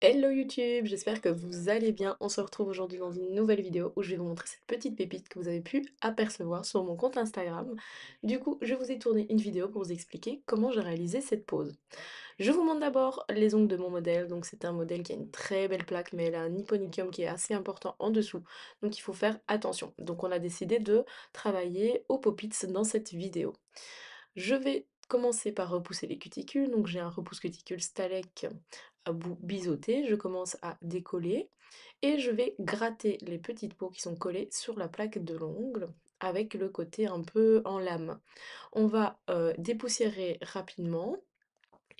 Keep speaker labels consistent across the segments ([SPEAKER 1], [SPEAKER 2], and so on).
[SPEAKER 1] Hello YouTube, j'espère que vous allez bien. On se retrouve aujourd'hui dans une nouvelle vidéo où je vais vous montrer cette petite pépite que vous avez pu apercevoir sur mon compte Instagram. Du coup, je vous ai tourné une vidéo pour vous expliquer comment j'ai réalisé cette pose. Je vous montre d'abord les ongles de mon modèle. Donc c'est un modèle qui a une très belle plaque, mais elle a un hyponychium qui est assez important en dessous. Donc il faut faire attention. Donc on a décidé de travailler au pop-its dans cette vidéo. Je vais commencer par repousser les cuticules, donc j'ai un repousse cuticule Stalek à bout biseauté, je commence à décoller et je vais gratter les petites peaux qui sont collées sur la plaque de l'ongle avec le côté un peu en lame. On va dépoussiérer rapidement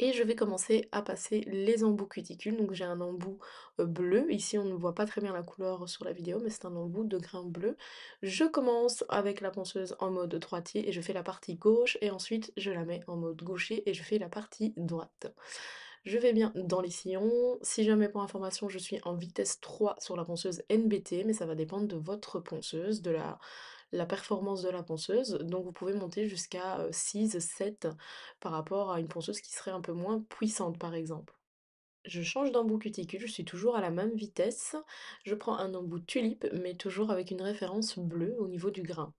[SPEAKER 1] et je vais commencer à passer les embouts cuticules. Donc j'ai un embout bleu. Ici on ne voit pas très bien la couleur sur la vidéo, mais c'est un embout de grain bleu. Je commence avec la ponceuse en mode droitier et je fais la partie gauche. Et ensuite je la mets en mode gaucher et je fais la partie droite. Je vais bien dans les sillons. Si jamais pour information je suis en vitesse 3 sur la ponceuse NBT, mais ça va dépendre de votre ponceuse, de la performance de la ponceuse. Donc vous pouvez monter jusqu'à 6, 7 par rapport à une ponceuse qui serait un peu moins puissante par exemple. Je change d'embout cuticule, je suis toujours à la même vitesse. Je prends un embout tulipe, mais toujours avec une référence bleue au niveau du grain.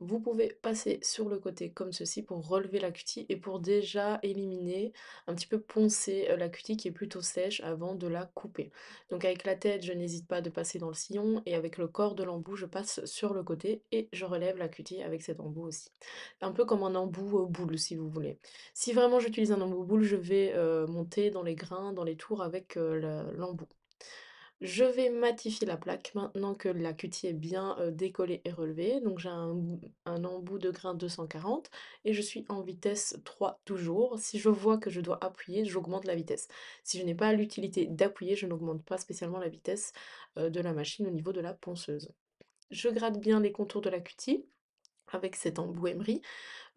[SPEAKER 1] Vous pouvez passer sur le côté comme ceci pour relever la cutie et pour déjà éliminer, un petit peu poncer la cutie qui est plutôt sèche avant de la couper. Donc avec la tête, je n'hésite pas de passer dans le sillon et avec le corps de l'embout, je passe sur le côté et je relève la cutie avec cet embout aussi. Un peu comme un embout boule si vous voulez. Si vraiment j'utilise un embout boule, je vais monter dans les grains, dans les tours avec l'embout. Je vais matifier la plaque maintenant que la cutie est bien décollée et relevée. Donc j'ai un embout de grain 240 et je suis en vitesse 3 toujours. Si je vois que je dois appuyer, j'augmente la vitesse. Si je n'ai pas l'utilité d'appuyer, je n'augmente pas spécialement la vitesse de la machine au niveau de la ponceuse. Je gratte bien les contours de la cutie avec cet embout emery.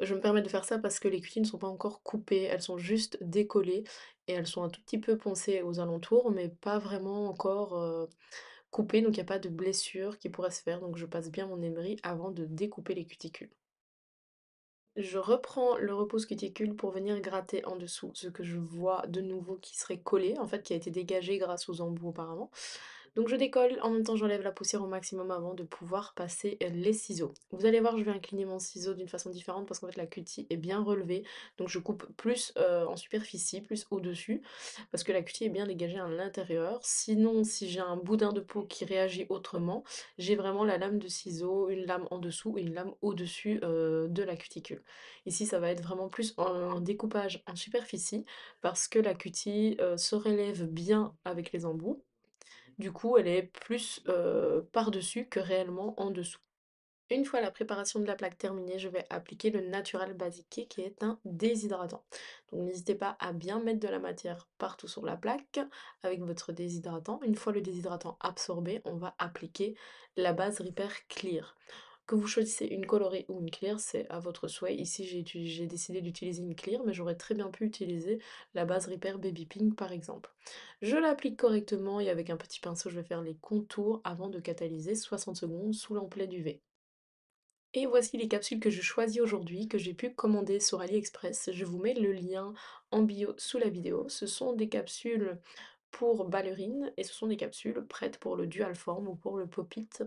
[SPEAKER 1] Je me permets de faire ça parce que les cuties ne sont pas encore coupées, elles sont juste décollées et elles sont un tout petit peu poncées aux alentours, mais pas vraiment encore coupées, donc il n'y a pas de blessure qui pourrait se faire, donc je passe bien mon emery avant de découper les cuticules. Je reprends le repose cuticule pour venir gratter en dessous ce que je vois de nouveau qui serait collé, en fait qui a été dégagé grâce aux embouts auparavant. Donc je décolle, en même temps j'enlève la poussière au maximum avant de pouvoir passer les ciseaux. Vous allez voir, je vais incliner mon ciseau d'une façon différente parce qu'en fait la cutie est bien relevée, donc je coupe plus en superficie, plus au-dessus, parce que la cutie est bien dégagée à l'intérieur. Sinon, si j'ai un boudin de peau qui réagit autrement, j'ai vraiment la lame de ciseau, une lame en dessous et une lame au-dessus de la cuticule. Ici, ça va être vraiment plus un découpage en superficie parce que la cutie se relève bien avec les embouts. Du coup, elle est plus par-dessus que réellement en dessous. Une fois la préparation de la plaque terminée, je vais appliquer le Natural Basic Key qui est un déshydratant. Donc n'hésitez pas à bien mettre de la matière partout sur la plaque avec votre déshydratant. Une fois le déshydratant absorbé, on va appliquer la base Repair Clear. Que vous choisissez une colorée ou une clear, c'est à votre souhait. Ici, j'ai décidé d'utiliser une clear, mais j'aurais très bien pu utiliser la base Repair Baby Pink par exemple. Je l'applique correctement et avec un petit pinceau, je vais faire les contours avant de catalyser 60 secondes sous l'amplet d'UV. Et voici les capsules que je choisis aujourd'hui, que j'ai pu commander sur AliExpress. Je vous mets le lien en bio sous la vidéo. Ce sont des capsules pour ballerines et ce sont des capsules prêtes pour le dual form ou pour le pop-it.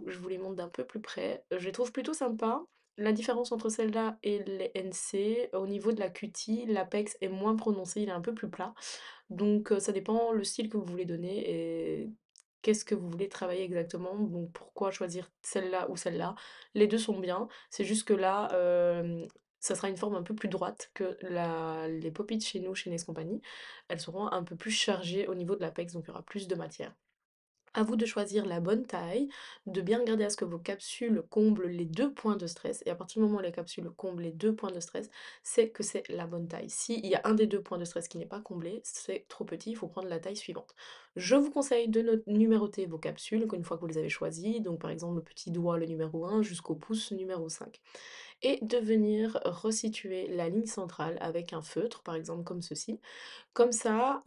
[SPEAKER 1] Je vous les montre d'un peu plus près. Je les trouve plutôt sympas. La différence entre celle-là et les NC, au niveau de la cutie, l'apex est moins prononcé, il est un peu plus plat. Donc ça dépend le style que vous voulez donner et qu'est-ce que vous voulez travailler exactement. Donc pourquoi choisir celle-là ou celle-là. Les deux sont bien, c'est juste que là, ça sera une forme un peu plus droite que les pop-it chez nous, chez Nes Company. Elles seront un peu plus chargées au niveau de l'apex, donc il y aura plus de matière. À vous de choisir la bonne taille, de bien regarder à ce que vos capsules comblent les deux points de stress. Et à partir du moment où les capsules comblent les deux points de stress, c'est que c'est la bonne taille. S'il y a un des deux points de stress qui n'est pas comblé, c'est trop petit, il faut prendre la taille suivante. Je vous conseille de numéroter vos capsules une fois que vous les avez choisies. Donc par exemple le petit doigt le numéro 1 jusqu'au pouce numéro 5 et de venir resituer la ligne centrale avec un feutre, par exemple comme ceci. Comme ça,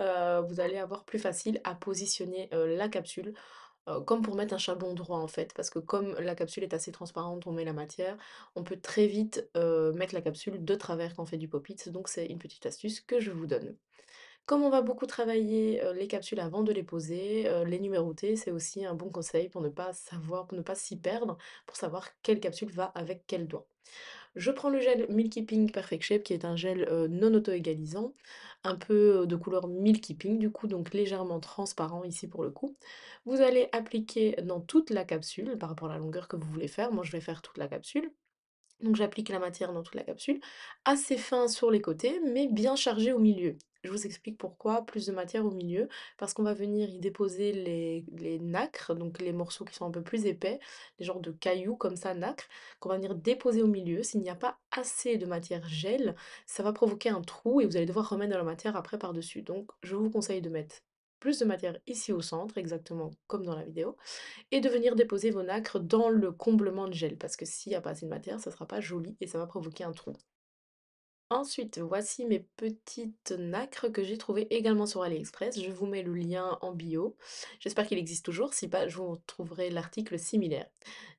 [SPEAKER 1] vous allez avoir plus facile à positionner la capsule, comme pour mettre un chablon droit en fait, parce que comme la capsule est assez transparente, on met la matière, on peut très vite mettre la capsule de travers quand on fait du pop-it, donc c'est une petite astuce que je vous donne. Comme on va beaucoup travailler, les capsules avant de les poser, les numéroter, c'est aussi un bon conseil pour ne pas savoir pour ne pas s'y perdre, pour savoir quelle capsule va avec quel doigt. Je prends le gel Milky Pink Perfect Shape qui est un gel, non auto-égalisant, un peu, de couleur Milky Pink du coup, donc légèrement transparent ici pour le coup. Vous allez appliquer dans toute la capsule par rapport à la longueur que vous voulez faire. Moi je vais faire toute la capsule. Donc j'applique la matière dans toute la capsule, assez fin sur les côtés, mais bien chargé au milieu. Je vous explique pourquoi plus de matière au milieu, parce qu'on va venir y déposer les nacres, donc les morceaux qui sont un peu plus épais, les genres de cailloux comme ça, nacres, qu'on va venir déposer au milieu. S'il n'y a pas assez de matière gel, ça va provoquer un trou et vous allez devoir remettre de la matière après par-dessus. Donc je vous conseille de mettre plus de matière ici au centre, exactement comme dans la vidéo, et de venir déposer vos nacres dans le comblement de gel, parce que s'il n'y a pas assez de matière, ça ne sera pas joli et ça va provoquer un trou. Ensuite, voici mes petites nacres que j'ai trouvées également sur AliExpress. Je vous mets le lien en bio. J'espère qu'il existe toujours, si pas, je vous trouverai l'article similaire.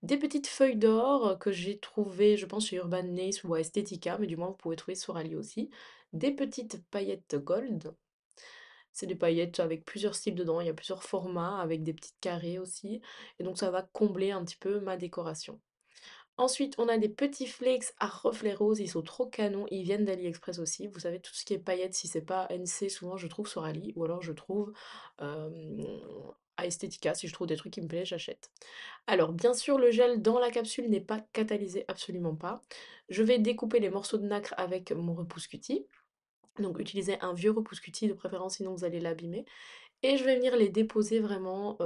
[SPEAKER 1] Des petites feuilles d'or que j'ai trouvées, je pense, chez Urban Lace ou à Estetica, mais du moins vous pouvez trouver sur Ali aussi. Des petites paillettes gold. C'est des paillettes avec plusieurs styles dedans, il y a plusieurs formats, avec des petites carrés aussi, et donc ça va combler un petit peu ma décoration. Ensuite, on a des petits flakes à reflets roses, ils sont trop canons, ils viennent d'AliExpress aussi. Vous savez, tout ce qui est paillettes, si c'est pas NC, souvent je trouve sur Ali, ou alors je trouve à Estetica, si je trouve des trucs qui me plaisent, j'achète. Alors, bien sûr, le gel dans la capsule n'est pas catalysé, absolument pas. Je vais découper les morceaux de nacre avec mon repousse cutie. Donc utilisez un vieux repousse cutie de préférence, sinon vous allez l'abîmer. Et je vais venir les déposer vraiment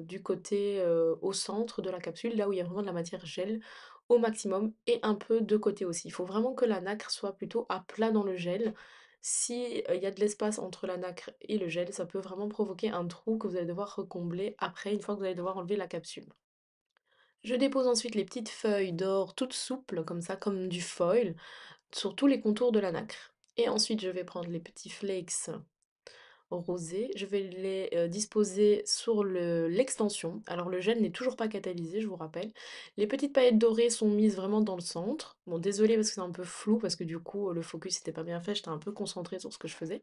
[SPEAKER 1] du côté au centre de la capsule, là où il y a vraiment de la matière gel au maximum, et un peu de côté aussi. Il faut vraiment que la nacre soit plutôt à plat dans le gel. Si il y a de l'espace entre la nacre et le gel, ça peut vraiment provoquer un trou que vous allez devoir recombler après, une fois que vous allez devoir enlever la capsule. Je dépose ensuite les petites feuilles d'or toutes souples, comme ça, comme du foil, sur tous les contours de la nacre. Et ensuite, je vais prendre les petits flakes rosés, je vais les disposer sur l'extension. Alors le gel n'est toujours pas catalysé, je vous rappelle. Les petites paillettes dorées sont mises vraiment dans le centre. Bon, désolée parce que c'est un peu flou, parce que du coup le focus n'était pas bien fait, j'étais un peu concentrée sur ce que je faisais.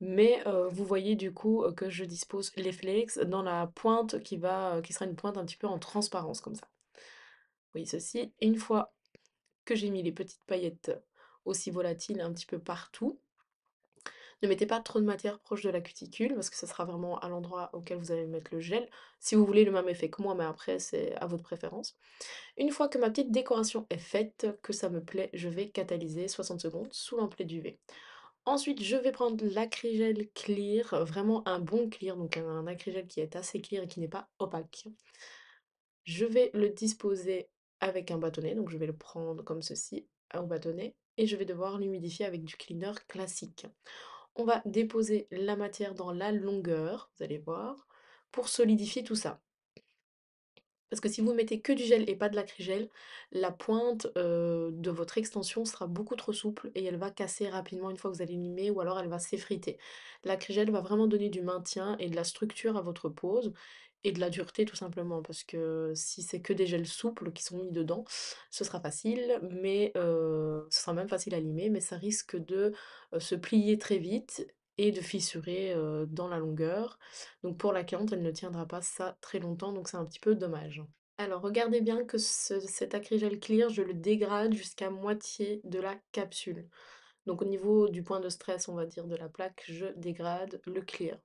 [SPEAKER 1] Mais vous voyez du coup que je dispose les flakes dans la pointe qui sera une pointe un petit peu en transparence comme ça. Vous voyez ceci. Et une fois que j'ai mis les petites paillettes aussi volatiles un petit peu partout, ne mettez pas trop de matière proche de la cuticule parce que ça sera vraiment à l'endroit auquel vous allez mettre le gel. Si vous voulez le même effet que moi, mais après c'est à votre préférence. Une fois que ma petite décoration est faite, que ça me plaît, je vais catalyser 60 secondes sous l'emplet d'UV. Ensuite, je vais prendre l'acrygel clear, vraiment un bon clear, donc un acrygel qui est assez clear et qui n'est pas opaque. Je vais le disposer avec un bâtonnet, donc je vais le prendre comme ceci, au bâtonnet, et je vais devoir l'humidifier avec du cleaner classique. On va déposer la matière dans la longueur, vous allez voir, pour solidifier tout ça. Parce que si vous mettez que du gel et pas de l'acrygel, la pointe de votre extension sera beaucoup trop souple et elle va casser rapidement une fois que vous allez limer, ou alors elle va s'effriter. L'acrygel va vraiment donner du maintien et de la structure à votre pose et de la dureté tout simplement, parce que si c'est que des gels souples qui sont mis dedans, ce sera facile, mais ce sera même facile à limer, mais ça risque de se plier très vite et de fissurer dans la longueur. Donc pour la cliente, elle ne tiendra pas ça très longtemps, donc c'est un petit peu dommage. Alors regardez bien que cet acrygel clear, je le dégrade jusqu'à moitié de la capsule. Donc au niveau du point de stress, on va dire, de la plaque, je dégrade le clear.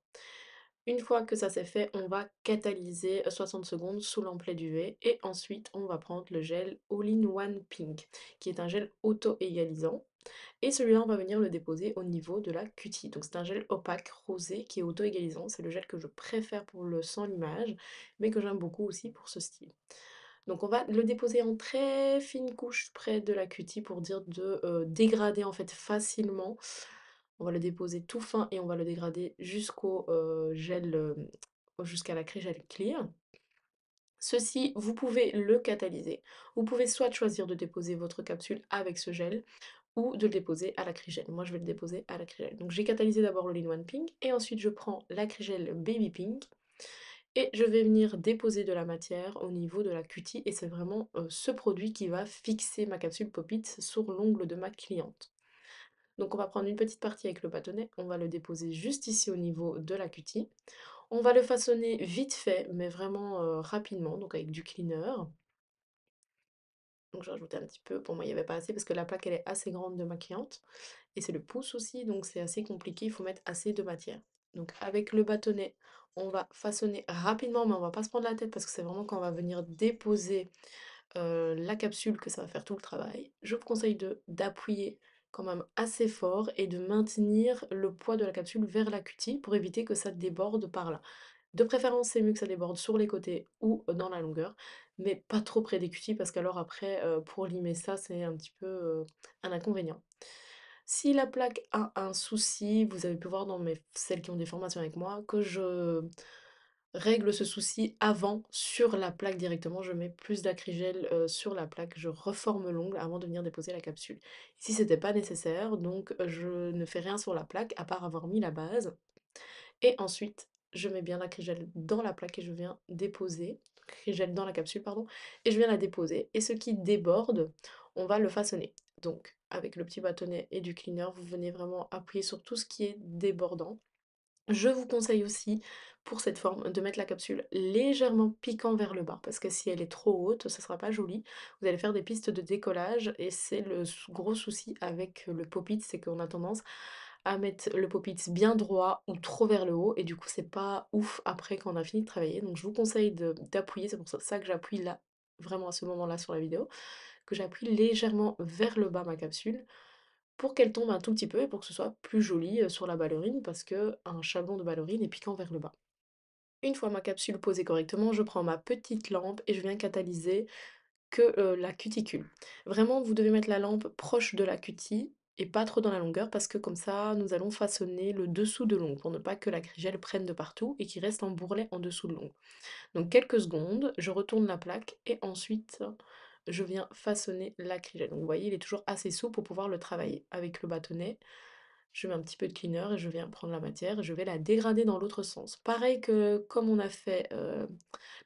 [SPEAKER 1] Une fois que ça c'est fait, on va catalyser 60 secondes sous l'emplet d'UV et ensuite on va prendre le gel All-in-One Pink, qui est un gel auto-égalisant. Et celui-là, on va venir le déposer au niveau de la cutie. Donc c'est un gel opaque rosé qui est auto-égalisant. C'est le gel que je préfère pour le sans limage, mais que j'aime beaucoup aussi pour ce style. Donc on va le déposer en très fine couche près de la cutie pour dire de dégrader en fait facilement. On va le déposer tout fin et on va le dégrader jusqu'au gel, jusqu'à la craie gel clear. Ceci, vous pouvez le catalyser. Vous pouvez soit choisir de déposer votre capsule avec ce gel, ou de le déposer à l'acrygel. Moi, je vais le déposer à l'acrygel. Donc, j'ai catalysé d'abord le Lean One Pink et ensuite je prends l'acrygel Baby Pink et je vais venir déposer de la matière au niveau de la cutie et c'est vraiment ce produit qui va fixer ma capsule Pop-it sur l'ongle de ma cliente. Donc on va prendre une petite partie avec le bâtonnet, on va le déposer juste ici au niveau de la cutie. On va le façonner vite fait, mais vraiment rapidement, donc avec du cleaner. Donc j'ai rajouté un petit peu, pour moi il n'y avait pas assez parce que la plaque elle est assez grande de ma cliente. Et c'est le pouce aussi, donc c'est assez compliqué, il faut mettre assez de matière. Donc avec le bâtonnet, on va façonner rapidement, mais on va pas se prendre la tête parce que c'est vraiment quand on va venir déposer la capsule que ça va faire tout le travail. Je vous conseille d'appuyer quand même assez fort et de maintenir le poids de la capsule vers la cutie pour éviter que ça déborde par là. De préférence, c'est mieux que ça déborde sur les côtés ou dans la longueur, mais pas trop près des cuties parce qu'alors après, pour limer ça, c'est un petit peu un inconvénient. Si la plaque a un souci, vous avez pu voir dans celles qui ont des formations avec moi que je règle ce souci avant sur la plaque directement. Je mets plus d'acrygel sur la plaque, je reforme l'ongle avant de venir déposer la capsule. Ici, c'était pas nécessaire, donc je ne fais rien sur la plaque à part avoir mis la base. Et ensuite, je mets bien l'acrygel dans la plaque et je viens déposer, l'acrygel dans la capsule, pardon, et je viens la déposer. Et ce qui déborde, on va le façonner. Donc, avec le petit bâtonnet et du cleaner, vous venez vraiment appuyer sur tout ce qui est débordant. Je vous conseille aussi, pour cette forme, de mettre la capsule légèrement piquant vers le bas, parce que si elle est trop haute, ça sera pas joli. Vous allez faire des pistes de décollage, et c'est le gros souci avec le pop-it, c'est qu'on a tendance à mettre le pop-it bien droit ou trop vers le haut, et du coup c'est pas ouf après quand on a fini de travailler. Donc je vous conseille d'appuyer, c'est pour ça que j'appuie là, vraiment à ce moment-là sur la vidéo, que j'appuie légèrement vers le bas ma capsule, pour qu'elle tombe un tout petit peu et pour que ce soit plus joli sur la ballerine, parce que un chablon de ballerine est piquant vers le bas. Une fois ma capsule posée correctement, je prends ma petite lampe et je viens catalyser que la cuticule. Vraiment, vous devez mettre la lampe proche de la cutie et pas trop dans la longueur parce que comme ça, nous allons façonner le dessous de l'ongle pour ne pas que la grigelle prenne de partout et qu'il reste en bourrelet en dessous de l'ongle. Donc quelques secondes, je retourne la plaque et ensuite je viens façonner l'acrygène. Donc vous voyez, il est toujours assez souple pour pouvoir le travailler. Avec le bâtonnet, je mets un petit peu de cleaner et je viens prendre la matière et je vais la dégrader dans l'autre sens. Pareil que comme on a fait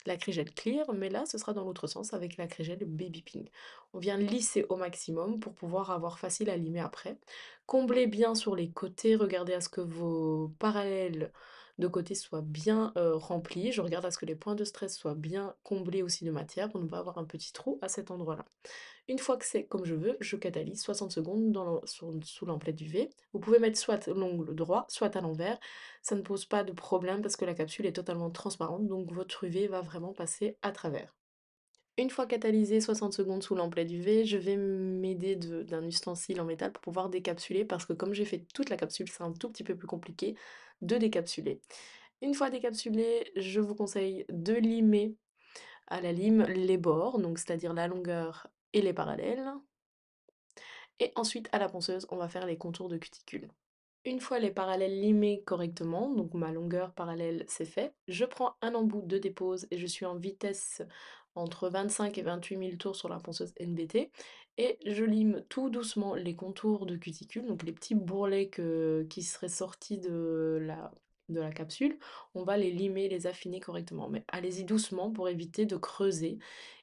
[SPEAKER 1] l'acrygel clear, mais là ce sera dans l'autre sens avec l'acrygel baby pink. On vient lisser au maximum pour pouvoir avoir facile à limer après. Comblez bien sur les côtés, regardez à ce que vos parallèles de côté soient bien remplis. Je regarde à ce que les points de stress soient bien comblés aussi de matière pour ne pas avoir un petit trou à cet endroit-là. Une fois que c'est comme je veux, je catalyse 60 secondes sous l'emplette UV. Vous pouvez mettre soit l'ongle droit, soit à l'envers. Ça ne pose pas de problème parce que la capsule est totalement transparente, donc votre UV va vraiment passer à travers. Une fois catalysé 60 secondes sous l'emplette UV, je vais m'aider d'un ustensile en métal pour pouvoir décapsuler parce que comme j'ai fait toute la capsule, c'est un tout petit peu plus compliqué de décapsuler. Une fois décapsulé, je vous conseille de limer à la lime les bords, donc c'est-à-dire la longueur et les parallèles. Et ensuite, à la ponceuse, on va faire les contours de cuticule. Une fois les parallèles limés correctement, donc ma longueur parallèle c'est fait, je prends un embout de dépose et je suis en vitesse entre 25 et 28 000 tours sur la ponceuse NBT et je lime tout doucement les contours de cuticule, donc les petits bourrelets qui seraient sortis de la capsule, on va les limer, les affiner correctement. Mais allez-y doucement pour éviter de creuser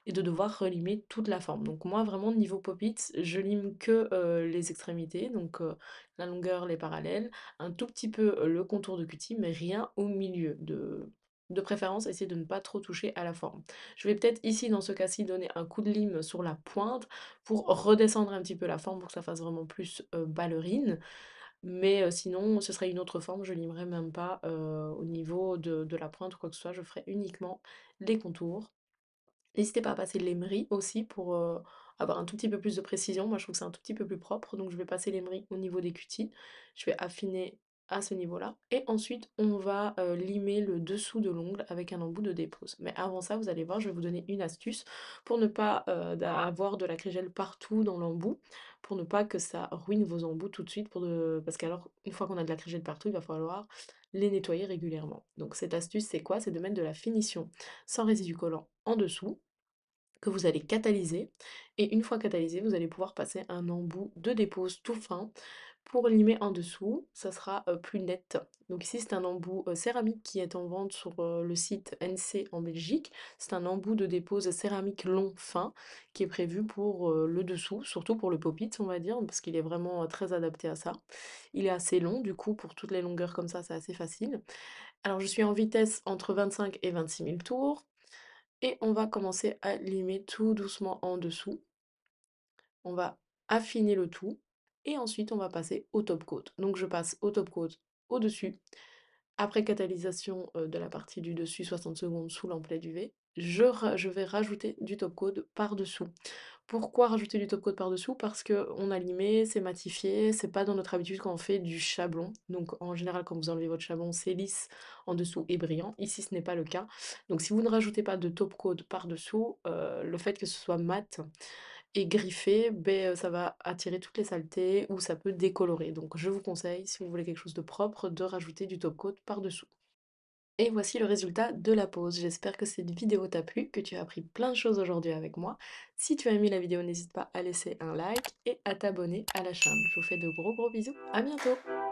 [SPEAKER 1] et de devoir relimer toute la forme. Donc moi vraiment niveau pop-it, je lime que les extrémités, donc la longueur, les parallèles, un tout petit peu le contour de cutie, mais rien au milieu. De préférence, essayez de ne pas trop toucher à la forme. Je vais peut-être ici, dans ce cas-ci, donner un coup de lime sur la pointe pour redescendre un petit peu la forme pour que ça fasse vraiment plus ballerine. Mais sinon, ce serait une autre forme, je limerai même pas au niveau de la pointe ou quoi que ce soit, je ferai uniquement les contours. N'hésitez pas à passer l'émeri aussi pour avoir un tout petit peu plus de précision. Moi, je trouve que c'est un tout petit peu plus propre, donc je vais passer l'émeri au niveau des cutis. Je vais affiner à ce niveau-là. Et ensuite, on va limer le dessous de l'ongle avec un embout de dépose. Mais avant ça, vous allez voir, je vais vous donner une astuce pour ne pas avoir de la crégelle partout dans l'embout, pour ne pas que ça ruine vos embouts tout de suite. Parce qu'alors, une fois qu'on a de la crégelle partout, il va falloir les nettoyer régulièrement. Donc cette astuce, c'est quoi? C'est de mettre de la finition sans résidu collant en dessous que vous allez catalyser et une fois catalysé, vous allez pouvoir passer un embout de dépose tout fin Pour limer en dessous, ça sera plus net. Donc ici, c'est un embout céramique qui est en vente sur le site NC en Belgique. C'est un embout de dépose céramique long fin qui est prévu pour le dessous, surtout pour le pop-it, on va dire, parce qu'il est vraiment très adapté à ça. Il est assez long, du coup, pour toutes les longueurs comme ça, c'est assez facile. Alors, je suis en vitesse entre 25 et 26 000 tours. Et on va commencer à limer tout doucement en dessous. On va affiner le tout. Et ensuite, on va passer au top coat. Donc, je passe au top coat au-dessus. Après catalysation de la partie du dessus, 60 secondes sous lampe LED UV, je vais rajouter du top coat par-dessous. Pourquoi rajouter du top coat par-dessous? Parce que on a limé, c'est matifié, c'est pas dans notre habitude quand on fait du chablon. Donc en général, quand vous enlevez votre chablon, c'est lisse en dessous et brillant. Ici, ce n'est pas le cas. Donc si vous ne rajoutez pas de top coat par-dessous, le fait que ce soit mat et griffé, ça va attirer toutes les saletés ou ça peut décolorer. Donc je vous conseille, si vous voulez quelque chose de propre, de rajouter du top coat par-dessous. Et voici le résultat de la pause. J'espère que cette vidéo t'a plu, que tu as appris plein de choses aujourd'hui avec moi. Si tu as aimé la vidéo, n'hésite pas à laisser un like et à t'abonner à la chaîne. Je vous fais de gros bisous. À bientôt!